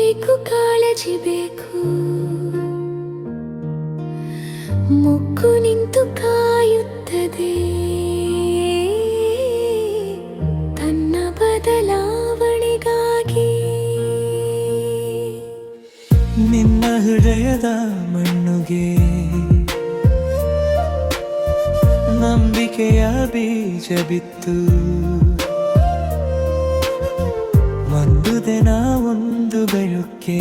ಬೇಕು ಕಾಳಜಿ ಬೇಕು, ಮುಕ್ಕು ನಿಂತು ಕಾಯುತ್ತದೆ ತನ್ನ ಬದಲಾವಣೆಗಾಗಿ. ನಿನ್ನ ಹೃದಯದ ಮಣ್ಣುಗೆ ನಂಬಿಕೆಯ ಬೀಜ ಬಿತ್ತು, ಒಂದು ದಿನ ಒಂದು ಬೆಳಕ್ಕೆ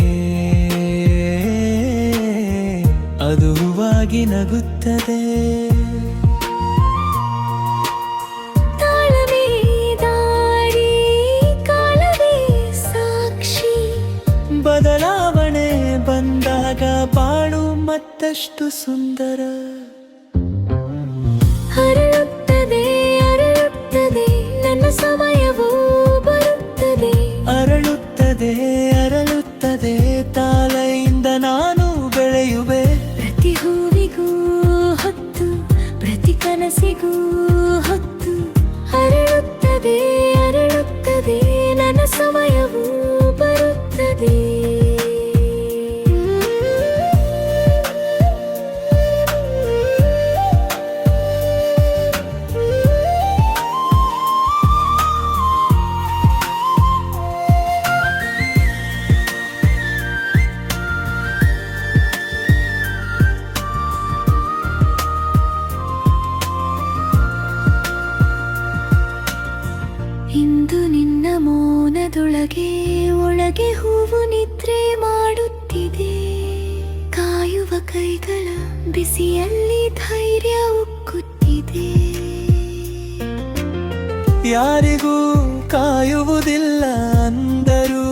ಅದು ಹೂವಾಗಿ ನಗುತ್ತದೆ. ತಾಳವೇ ದಾರಿ, ಕಾಲವೇ ಸಾಕ್ಷಿ, ಬದಲಾವಣೆ ಬಂದಾಗ ಬಾಳು ಮತ್ತಷ್ಟು ಸುಂದರ. ಅರಳುತ್ತದೆ ಅರಳುತ್ತದೆ ನನ್ನ ಸಮಯವೂ ಬರುತ್ತದೆ, ಅರಳುತ್ತದೆ ಅರಳುತ್ತದೆ ತಾಳೆಯಿಂದ ನಾನು ಬೆಳೆಯುವೆ. ಪ್ರತಿ ಹೂವಿಗೂ ಹೊತ್ತು, ಪ್ರತಿ ಕನಸಿಗೂ ಹೊತ್ತು, ಅರಳುತ್ತದೆ ಅರಳುತ್ತದೆ ನನ್ನ ಸಮಯವೂ ಬರುತ್ತದೆ. ಇಂದು ನಿನ್ನ ಮೌನದೊಳಗೆ ಒಳಗೆ ಹೂವು ನಿದ್ರೆ ಮಾಡುತ್ತಿದೆ, ಕಾಯುವ ಕೈಗಳ ಬಿಸಿಯಲ್ಲಿ ಧೈರ್ಯ ಉಕ್ಕುತ್ತಿದೆ. ಯಾರಿಗೂ ಕಾಯುವುದಿಲ್ಲ ಅಂದರೂ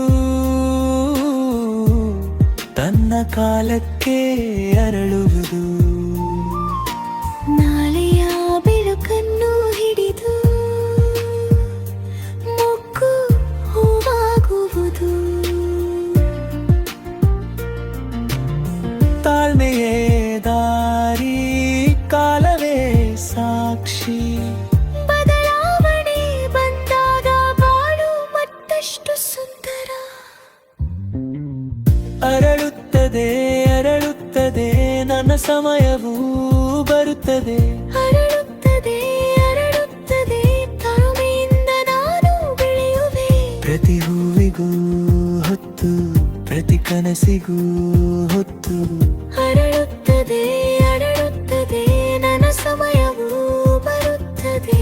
ತನ್ನ ಕಾಲಕ್ಕೆ ಅರಳುವುದು. ನಾಳೆಯ ಬೆಳಕನ್ನು ಹಿಡಿದು ಮೊಗ್ಗು ಹೂವಾಗುವುದು. ತಾಳ್ಮೆಯೇ ದಾರಿ, ಕಾಲವೇ ಸಾಕ್ಷಿ, ಬದಲಾವಣೆ ಬಂದಾಗ ಬಾಳು ಮತ್ತಷ್ಟು ಸುಂದರ. ಅರಳುತ್ತದೆ ಅರಳುತ್ತದೆ ನನ್ನ ಸಮಯವೂ ಬರುತ್ತದೆ. ಅರಳುತ್ತದೆ ಅರಳುತ್ತದೆ ತಾಳ್ಮೆಯಿಂದ ನಾನು ಬೆಳೆಯುವೆ. ಪ್ರತಿ ಹೂವಿಗೂ ಹೊತ್ತು, ಪ್ರತಿ ಕನಸಿಗೂ ಹೊತ್ತು, ಅರಳುತ್ತದೆ ಅರಳುತ್ತದೆ ನನ್ನ ಸಮಯವೂ ಬರುತ್ತದೆ.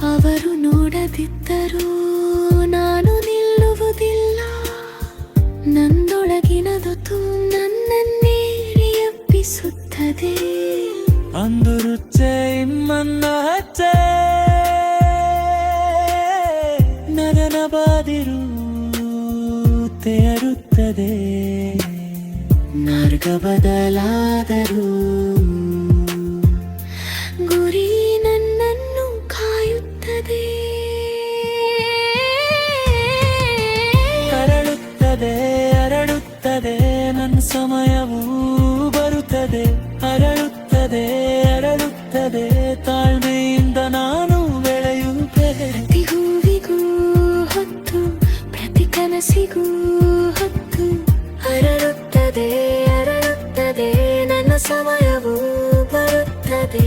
ಅವರು ನೋಡದಿದ್ದರೂ ನಾನು ನಿಲ್ಲುವುದಿಲ್ಲ, ನಂದೊಳಗಿನದೊತ್ತು ನನ್ನನ್ನೇ ಎಬ್ಬಿಸುತ್ತದೆ. ಅಂದುರುಚ್ಚೆ ಇಮ್ಮನ್ನ ಹಚ್ಚೆ ನರನ ಬಾದಿರು ತೇರುತ್ತದೆ. ಮಾರ್ಗ ಬದಲಾದರೂ ಗುರಿ ನನ್ನನ್ನು ಕಾಯುತ್ತದೆ. ಅರಳುತ್ತದೆ ಅರಳುತ್ತದೆ ನನ್ನ ಸಮಯವೂ ಬರುತ್ತದೆ. ಅರಳುತ್ತದೆ ಅರಳುತ್ತದೆ ತಾಳ್ಮೆಯಿಂದ ನಾನು ಬೆಳೆಯುವೆ. ಪ್ರತಿ ಹೂವಿಗೂ ಹೊತ್ತು, ಪ್ರತಿ ಕನಸಿಗೂ ಹೊತ್ತು, ಅರಳುತ್ತದೆ ಅರಳುತ್ತದೆ ನನ್ನ ಸಮಯವೂ ಬರುತ್ತದೆ.